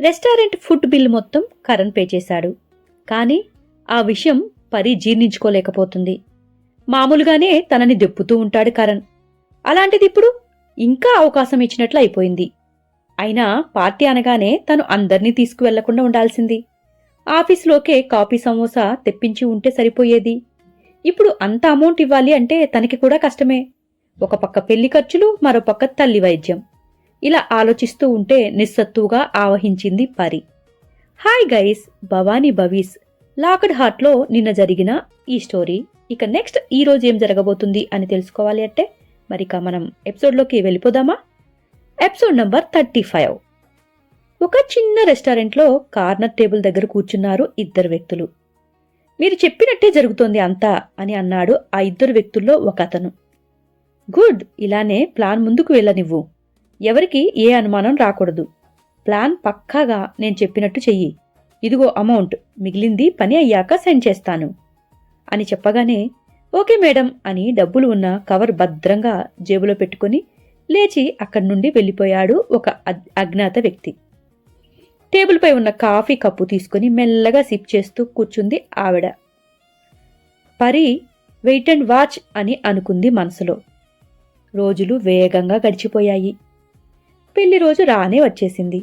Restaurant food bill మొత్తం Karan pay చేశాడు. కానీ ఆ విషయం పరి జీర్ణించుకోలేకపోతుంది. మామూలుగానే తనని దెప్పుతూ ఉంటాడు కరణ్. అలాంటిదిప్పుడు ఇంకా అవకాశం ఇచ్చినట్లు అయిపోయింది. అయినా పార్టీ అనగానే తను అందర్నీ తీసుకువెళ్లకుండా ఉండాల్సింది. ఆఫీసులోకే కాఫీ సమోసా తెప్పించి ఉంటే సరిపోయేది. ఇప్పుడు అంత అమౌంట్ ఇవ్వాలి అంటే తనకి కూడా కష్టమే. ఒక పక్క పెళ్లి ఖర్చులు, మరో పక్క తల్లి వైద్యం. ఇలా ఆలోచిస్తూ ఉంటే నిస్సత్తుగా ఆవహించింది పరి. Hi guys, Bhavani Bhavish locked హార్ట్లో నిన్న జరిగిన ఈ స్టోరీ. ఇక నెక్స్ట్ ఈ రోజు ఏం జరగబోతుంది అని తెలుసుకోవాలి అంటే మరిక మనం ఎపిసోడ్లోకి వెళ్ళిపోదామా? Episode number 35. ఒక చిన్న రెస్టారెంట్లో కార్నర్ టేబుల్ దగ్గర కూర్చున్నారు ఇద్దరు వ్యక్తులు. మీరు చెప్పినట్టే జరుగుతోంది అంతా అని అన్నాడు ఆ ఇద్దరు వ్యక్తుల్లో ఒక అతను. గుడ్, ఇలానే ప్లాన్ ముందుకు వెళ్ళనివ్వు. ఎవరికి ఏ అనుమానం రాకూడదు. ప్లాన్ పక్కాగా నేను చెప్పినట్టు చెయ్యి. ఇదిగో అమౌంట్, మిగిలింది పని అయ్యాక సెండ్ చేస్తాను అని చెప్పగానే ఓకే మేడం అని డబ్బులు ఉన్న కవర్ భద్రంగా జేబులో పెట్టుకుని లేచి అక్కడి నుండి వెళ్ళిపోయాడు ఒక అజ్ఞాత వ్యక్తి. టేబుల్పై ఉన్న కాఫీ కప్పు తీసుకుని మెల్లగా సిప్ చేస్తూ కూర్చుంది ఆవిడ. పరి వెయిట్ అండ్ వాచ్ అని అనుకుంది మనసులో. రోజులు వేగంగా గడిచిపోయాయి. పెళ్లి రోజు రానే వచ్చేసింది.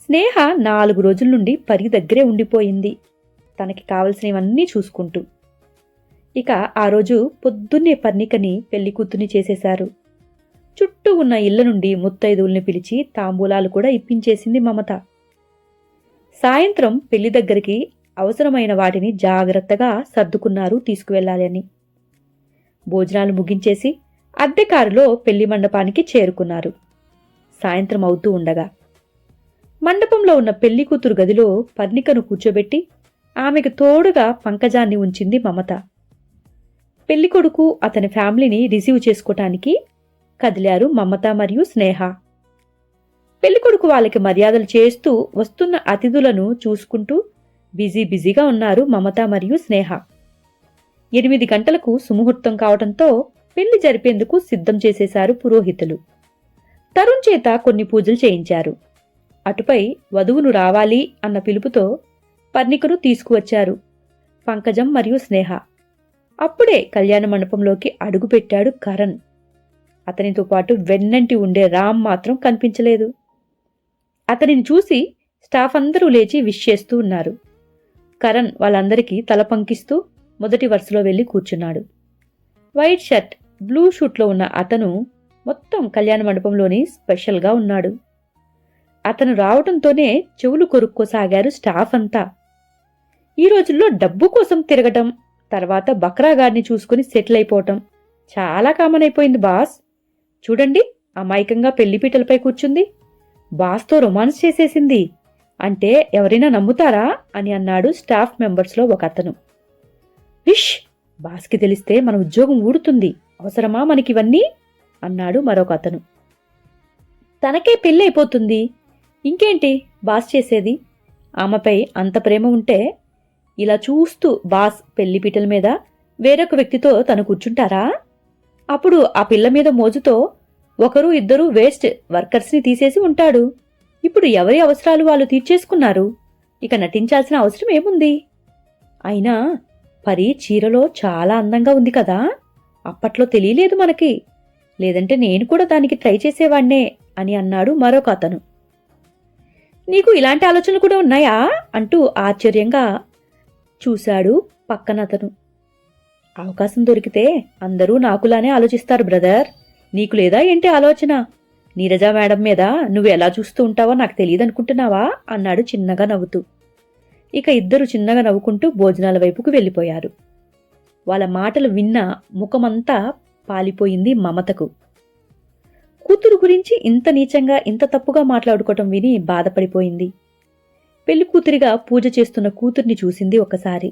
స్నేహ 4 రోజుల నుండి పరి దగ్గరే ఉండిపోయింది, తనకి కావలసినవన్నీ చూసుకుంటూ. ఇక ఆ రోజు పొద్దున్నే పర్ణికని పెళ్లి కూతుర్ని చేసేశారు. చుట్టూ ఉన్న ఇళ్ల నుండి ముత్తైదువుల్ని పిలిచి తాంబూలాలు కూడా ఇప్పించేసింది మమత. సాయంత్రం పెళ్లి దగ్గరికి అవసరమైన వాటిని జాగ్రత్తగా సర్దుకున్నారు తీసుకువెళ్లాలి అని. భోజనాలు ముగించేసి అద్దె కారులో పెళ్లి మండపానికి చేరుకున్నారు. సాయంత్రం అవుతూ ఉండగా మండపంలో ఉన్న పెళ్లి కూతురు గదిలో పర్ణికను కూర్చోబెట్టి ఆమెకు తోడుగా పంకజాన్ని ఉంచింది మమత. పెళ్లికొడుకు అతని ఫ్యామిలీని రిసీవ్ చేసుకోటానికి కదిలారు మమత మరియు స్నేహ. పెళ్లికొడుకు వాళ్ళకి మర్యాదలు చేస్తూ వస్తున్న అతిథులను చూసుకుంటూ బిజీగా ఉన్నారు మమత మరియు స్నేహ. 8 గంటలకు సుముహూర్తం కావడంతో పెళ్లి జరిపేందుకు సిద్ధం చేసేశారు పురోహితులు. తరుణ్ చేత కొన్ని పూజలు చేయించారు. అటుపై వధువును రావాలి అన్న పిలుపుతో పర్ణికను తీసుకువచ్చారు పంకజం మరియు స్నేహ. అప్పుడే కళ్యాణ మండపంలోకి అడుగుపెట్టాడు కరణ్. అతనితో పాటు వెన్నంటి ఉండే రామ్ మాత్రం కనిపించలేదు. అతనిని చూసి స్టాఫ్ అందరూ లేచి విష్ చేస్తూ ఉన్నారు. కరణ్ వాళ్ళందరికీ తల పంకిస్తూ మొదటి వరుసలో వెళ్లి కూర్చున్నాడు. వైట్ షర్ట్, బ్లూ షూట్లో ఉన్న అతను మొత్తం కళ్యాణ మండపంలోని స్పెషల్గా ఉన్నాడు. అతను రావటంతోనే చెవులు కొరుక్కోసాగారు స్టాఫ్ అంతా. ఈ రోజుల్లో డబ్బు కోసం తిరగటం, తర్వాత బక్రాగాడిని చూసుకుని సెటిల్ అయిపోవటం చాలా కామన్ అయిపోయింది బాస్. చూడండి, అమాయకంగా పెళ్లిపీటలపై కూర్చుంది, బాస్తో రొమాన్స్ చేసేసింది అంటే ఎవరైనా నమ్ముతారా అని అన్నాడు స్టాఫ్ మెంబర్స్లో ఒక అతను. విష్, బాస్కి తెలిస్తే మన ఉద్యోగం ఊడుతుంది, అవసరమా మనకివన్నీ అన్నాడు మరొక అతను. తనకే పెళ్ళి అయిపోతుంది, ఇంకేంటి బాస్ చేసేది? ఆమెపై అంత ప్రేమ ఉంటే ఇలా చూస్తూ బాస్ పెళ్లిపీటల మీద వేరొక వ్యక్తితో తను కూర్చుంటారా? అప్పుడు ఆ పిల్ల మీద మోజుతో 1-2 వేస్ట్ వర్కర్స్ని తీసేసి ఉంటాడు. ఇప్పుడు ఎవరి అవసరాలు వాళ్ళు తీర్చేసుకున్నారు, ఇక నటించాల్సిన అవసరం ఏముంది? అయినా పరి చీరలో చాలా అందంగా ఉంది కదా, అప్పట్లో తెలియలేదు మనకి, లేదంటే నేను కూడా దానికి ట్రై చేసేవాణ్ణే అని అన్నాడు మరొక అతను. నీకు ఇలాంటి ఆలోచనలు కూడా ఉన్నాయా అంటూ ఆశ్చర్యంగా చూశాడు పక్కనతను. అవకాశం దొరికితే అందరూ నాకులానే ఆలోచిస్తారు బ్రదర్, నీకు లేదా ఏంటి ఆలోచన? నీరజ మేడం మీద నువ్వు ఎలా చూస్తూ ఉంటావో నాకు తెలియదనుకుంటున్నావా అన్నాడు చిన్నగా నవ్వుతూ. ఇక ఇద్దరు చిన్నగా నవ్వుకుంటూ భోజనాల వైపుకు వెళ్ళిపోయారు. వాళ్ళ మాటలు విన్న ముఖమంతా పాలిపోయింది మమతకు. కూతురు గురించి ఇంత నీచంగా ఇంత తప్పుగా మాట్లాడుకోవటం విని బాధపడిపోయింది. పెళ్లి కూతురిగా పూజ చేస్తున్న కూతుర్ని చూసింది ఒకసారి.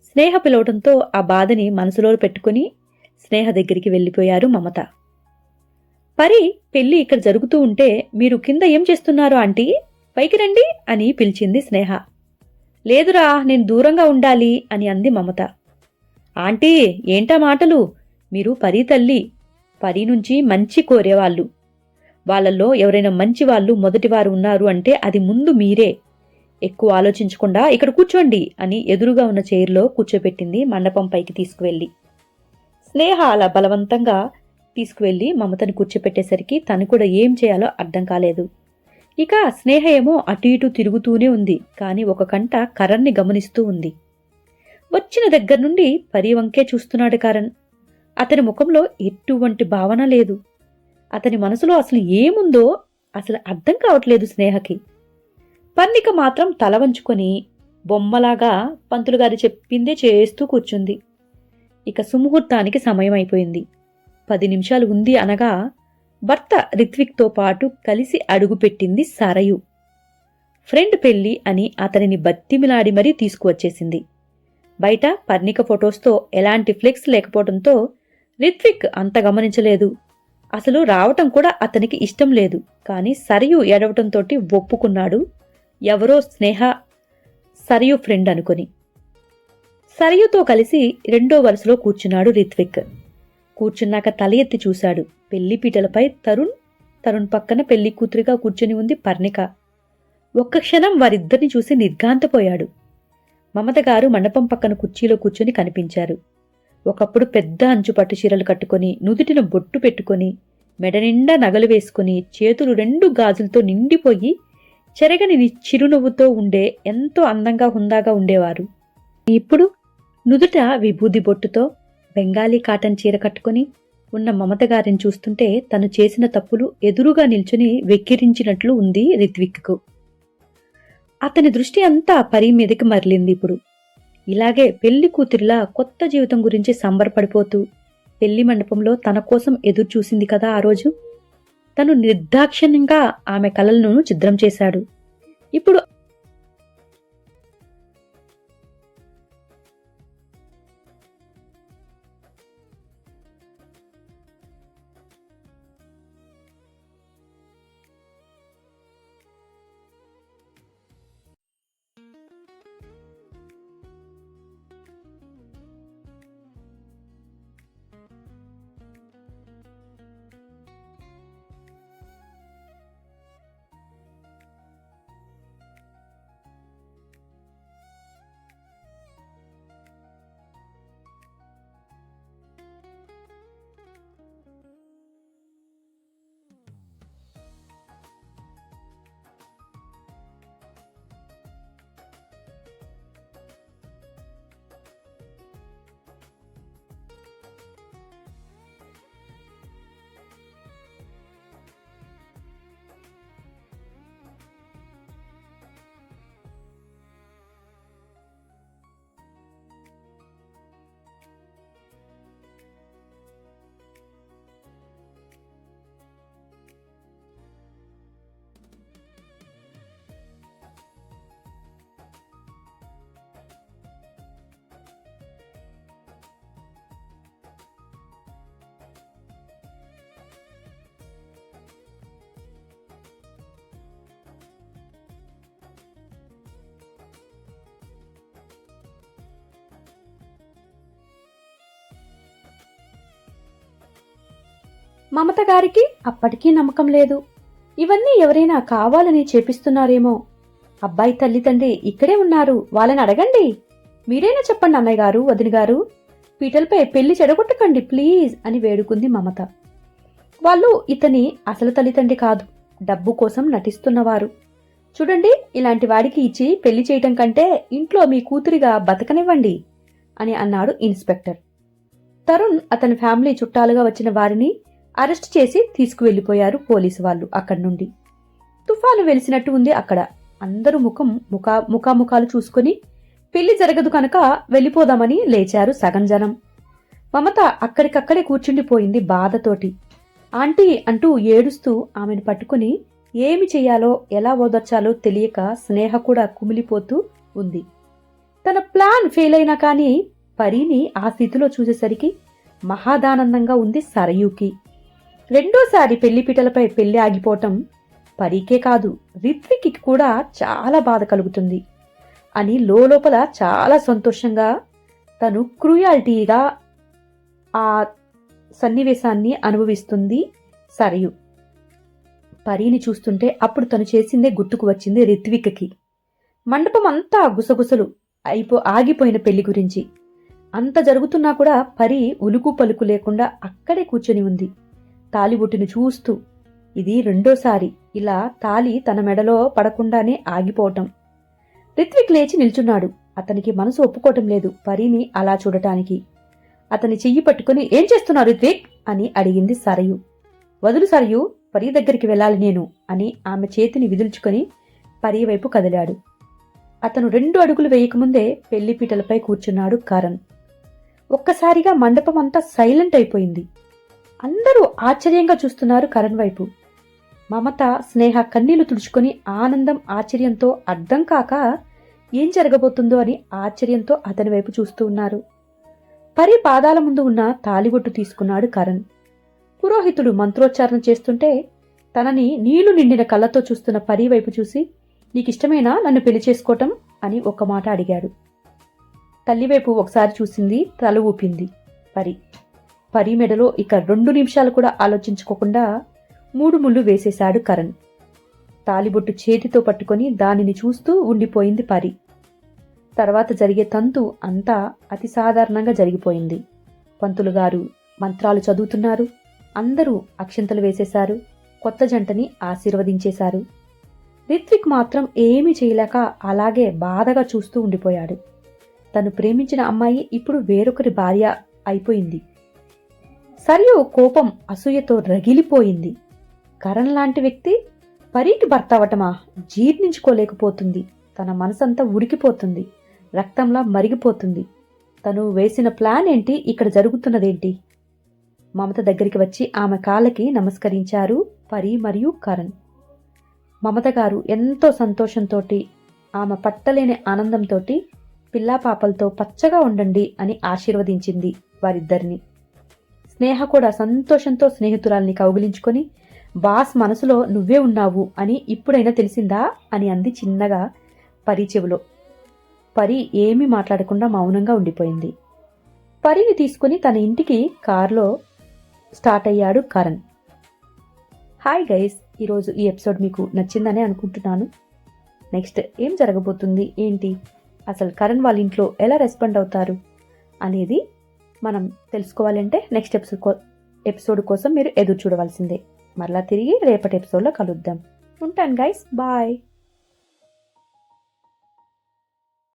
స్నేహ పిలవటంతో ఆ బాధని మనసులో పెట్టుకుని స్నేహ దగ్గరికి వెళ్ళిపోయారు మమత. పరి, పెళ్లి ఇక్కడ జరుగుతూ ఉంటే మీరు కింద ఏం చేస్తున్నారు ఆంటీ, పైకి రండి అని పిలిచింది స్నేహ. లేదురా, నేను దూరంగా ఉండాలి అని అంది మమత. ఆంటీ, ఏంటా మాటలు? మీరు పరి తల్లి, పరి నుంచి మంచి కోరేవాళ్ళు. వాళ్ళల్లో ఎవరైనా మంచి వాళ్ళు మొదటివారు ఉన్నారు అంటే అది ముందు మీరే. ఎక్కువ ఆలోచించకుండా ఇక్కడ కూర్చోండి అని ఎదురుగా ఉన్న చైర్లో కూర్చోబెట్టింది మండపం పైకి తీసుకువెళ్ళి. స్నేహ అలా బలవంతంగా తీసుకువెళ్లి మమతని కూర్చోపెట్టేసరికి తను కూడా ఏం చేయాలో అర్థం కాలేదు. ఇక స్నేహ ఏమో అటు ఇటు తిరుగుతూనే ఉంది, కాని ఒక కంట కరణ్ని గమనిస్తూ ఉంది. వచ్చిన దగ్గర నుండి పరి వంకే చూస్తున్నాడు కరణ్. అతని ముఖంలో ఎటువంటి భావన లేదు. అతని మనసులో అసలు ఏముందో అసలు అర్థం కావట్లేదు స్నేహకి. పర్ణిక మాత్రం తల వంచుకొని బొమ్మలాగా పంతులుగారు చెప్పిందే చేస్తూ కూర్చుంది. ఇక సుముహూర్తానికి సమయం అయిపోయింది. 10 నిమిషాలు ఉంది అనగా భర్త రిత్విక్తో పాటు కలిసి అడుగుపెట్టింది సరయు. ఫ్రెండ్ పెళ్లి అని అతనిని బత్తిమిలాడి మరీ తీసుకువచ్చేసింది. బయట పర్ణిక ఫొటోస్తో ఎలాంటి ఫ్లెక్స్ లేకపోవడంతో రిత్విక్ అంత గమనించలేదు. అసలు రావటం కూడా అతనికి ఇష్టం లేదు. కాని సరయు ఏడవటంతోటి ఒప్పుకున్నాడు, ఎవరో స్నేహ సరయు ఫ్రెండ్ అనుకొని. సరయుతో కలిసి రెండో వరుసలో కూర్చున్నాడు రిత్విక్. కూర్చున్నాక తల ఎత్తి చూశాడు. పెళ్లిపీటలపై తరుణ్ పక్కన పెళ్లి కూతురిగా కూర్చుని ఉంది పర్ణిక. ఒక్క క్షణం వారిద్దరిని చూసి నిర్ఘాంతపోయాడు. మమత గారు మండపం పక్కన కుర్చీలో కూర్చుని కనిపించారు. ఒకప్పుడు పెద్ద అంచు పట్టు చీరలు కట్టుకుని, నుదుటిన బొట్టు పెట్టుకుని, మెడ నిండా నగలు వేసుకుని, చేతులు 2 గాజులతో నిండిపోయి చెరగని చిరునవ్వుతో ఉండే ఎంతో అందంగా హుందాగా ఉండేవారు. ఇప్పుడు నుదుట విభూది బొట్టుతో బెంగాలీ కాటన్ చీర కట్టుకుని ఉన్న మమత గారిని చూస్తుంటే తను చేసిన తప్పులు ఎదురుగా నిల్చుని వెక్కిరించినట్లు ఉంది రిత్విక్కు. అతని దృష్టి అంతా పరి మీదకి మరలింది. ఇప్పుడు ఇలాగే పెళ్లి కూతురిలా కొత్త జీవితం గురించి సంబరపడిపోతూ పెళ్లి మండపంలో తన కోసం ఎదురు చూసింది కదా ఆ రోజు. తను నిర్దాక్షిణ్యంగా ఆమె కలలను ఛిద్రం చేశాడు. ఇప్పుడు మమత గారికి అప్పటికీ నమ్మకం లేదు. ఇవన్నీ ఎవరైనా కావాలని చేపిస్తున్నారేమో. అబ్బాయి తల్లిదండ్రి ఇక్కడే ఉన్నారు, వాళ్ళని అడగండి. మీరైనా చెప్పండి అన్నయ్య గారు, వదిన గారు, పీటలపై పెళ్లి చెడగొట్టకండి ప్లీజ్ అని వేడుకుంది మమత. వాళ్ళు ఇతని అసలు తల్లిదండ్రి కాదు, డబ్బు కోసం నటిస్తున్నవారు. చూడండి, ఇలాంటి వాడికి ఇచ్చి పెళ్లి చేయటం కంటే ఇంట్లో మీ కూతురిగా బతకనివ్వండి అని అన్నాడు ఇన్స్పెక్టర్. తరుణ్ అతని ఫ్యామిలీ చుట్టాలుగా వచ్చిన వారిని అరెస్ట్ చేసి తీసుకువెళ్లిపోయారు పోలీసు వాళ్ళు అక్కడి నుండి. తుఫాను వెలిసినట్టు ఉంది అక్కడ. అందరూ ముఖాముఖాలు చూసుకుని పెళ్లి జరగదు కనుక వెళ్ళిపోదామని లేచారు సగం జనం. మమత అక్కడికక్కడే కూర్చుండిపోయింది బాధతోటి. ఆంటీ అంటూ ఏడుస్తూ ఆమెను పట్టుకుని ఏమి చెయ్యాలో ఎలా ఓదర్చాలో తెలియక స్నేహ కూడా కుమిలిపోతూ ఉంది. తన ప్లాన్ ఫెయిల్ అయినా కానీ పరీని ఆ స్థితిలో చూసేసరికి మహాదానందంగా ఉంది సరయుకి. రెండోసారి పెళ్లిపీటలపై పెళ్లి ఆగిపోవటం పరీకే కాదు రిత్విక్కి కూడా చాలా బాధ కలుగుతుంది అని లోపల చాలా సంతోషంగా తను క్రూయాలిటీగా ఆ సన్నివేశాన్ని అనుభవిస్తుంది సరయు. పరీని చూస్తుంటే అప్పుడు తను చేసిందే గుర్తుకు వచ్చింది రిత్విక్కి. మండపం అంతా గుసగుసలు ఆగిపోయిన పెళ్లి గురించి. అంత జరుగుతున్నా కూడా పరి ఉలుకు పలుకు లేకుండా అక్కడే కూర్చొని ఉంది, తాలిబొట్టును చూస్తూ. ఇది రెండోసారి ఇలా తాలి తన మెడలో పడకుండానే ఆగిపోవటం. రిత్విక్ లేచి నిల్చున్నాడు. అతనికి మనసు ఒప్పుకోవటం లేదు పరీని అలా చూడటానికి. అతని చెయ్యి పట్టుకుని, ఏం చేస్తున్నావు రిత్విక్ అని అడిగింది సరయు. వదులు సరయు, పరీ దగ్గరికి వెళ్ళాలి నేను అని ఆమె చేతిని విదుల్చుకొని పరీ వైపు కదిలాడు. అతను 2 అడుగులు వేయకముందే పెళ్లిపీటలపై కూర్చున్నాడు కరణ్. ఒక్కసారిగా మండపం అంతా సైలెంట్ అయిపోయింది. అందరూ ఆశ్చర్యంగా చూస్తున్నారు కరణ్ వైపు. మమత, స్నేహ కన్నీళ్లు తుడుచుకొని ఆనందం, ఆశ్చర్యంతో అర్థం కాక ఏం జరగబోతుందో అని ఆశ్చర్యంతో అతని వైపు చూస్తూ ఉన్నారు. పరి పాదాల ముందు ఉన్న తాలిబొట్టు తీసుకున్నాడు కరణ్. పురోహితుడు మంత్రోచ్చారణ చేస్తుంటే తనని నీళ్లు నిండిన కళ్ళతో చూస్తున్న పరి వైపు చూసి, నీకిష్టమేనా నన్ను పెళ్లి చేసుకోవటం అని ఒక్క మాట అడిగాడు. తల్లివైపు ఒకసారి చూసింది, తల ఊపింది పరి మెడలో ఇక 2 నిమిషాలు కూడా ఆలోచించుకోకుండా 3 ముళ్ళు వేసేశాడు కరణ్. తాలిబొట్టు చేతితో పట్టుకొని దానిని చూస్తూ ఉండిపోయింది పరి. తర్వాత జరిగే తంతు అంతా అతి సాధారణంగా జరిగిపోయింది. పంతులు గారు మంత్రాలు చదువుతున్నారు. అందరూ అక్షింతలు వేసేశారు. కొత్త జంటని ఆశీర్వదించేశారు. రిత్విక్ మాత్రం ఏమీ చేయలేక అలాగే బాధగా చూస్తూ ఉండిపోయాడు. తను ప్రేమించిన అమ్మాయి ఇప్పుడు వేరొకరి భార్య అయిపోయింది. సరియు కోపం, అసూయతో రగిలిపోయింది. కరణ్ లాంటి వ్యక్తి పరీకి భర్త అవటమా? జీర్ణించుకోలేకపోతుంది. తన మనసంతా ఉడికిపోతుంది, రక్తంలా మరిగిపోతుంది. తను వేసిన ప్లాన్ ఏంటి, ఇక్కడ జరుగుతున్నదేంటి? మమత దగ్గరికి వచ్చి ఆమె కాళ్ళకి నమస్కరించారు పరి మరియు కరణ్. మమత గారు ఎంతో సంతోషంతోటి, ఆమె పట్టలేని ఆనందంతోటి పిల్లాపాపలతో పచ్చగా ఉండండి అని ఆశీర్వదించింది వారిద్దరిని. స్నేహ కూడా సంతోషంతో స్నేహితురాల్ని కౌగిలించుకొని, బాస్ మనసులో నువ్వే ఉన్నావు అని ఇప్పుడైనా తెలిసిందా అని అంది చిన్నగా పరి చెవిలో. పరి ఏమీ మాట్లాడకుండా మౌనంగా ఉండిపోయింది. పరిని తీసుకుని తన ఇంటికి కారులో స్టార్ట్ అయ్యాడు కరణ్. హాయ్ గైస్, ఈరోజు ఈ ఎపిసోడ్ మీకు నచ్చిందనే అనుకుంటున్నాను. నెక్స్ట్ ఏం జరగబోతుంది ఏంటి, అసలు కరణ్ వాళ్ళ ఇంట్లో ఎలా రెస్పాండ్ అవుతారు అనేది మనం తెలుసుకోవాలంటే నెక్స్ట్ ఎపిసోడ్ కోసం మీరు ఎదురు చూడవలసిందే. మరలా తిరిగి రేపటి ఎపిసోడ్లో కలుద్దాం. ఉంటాను గైస్, బాయ్.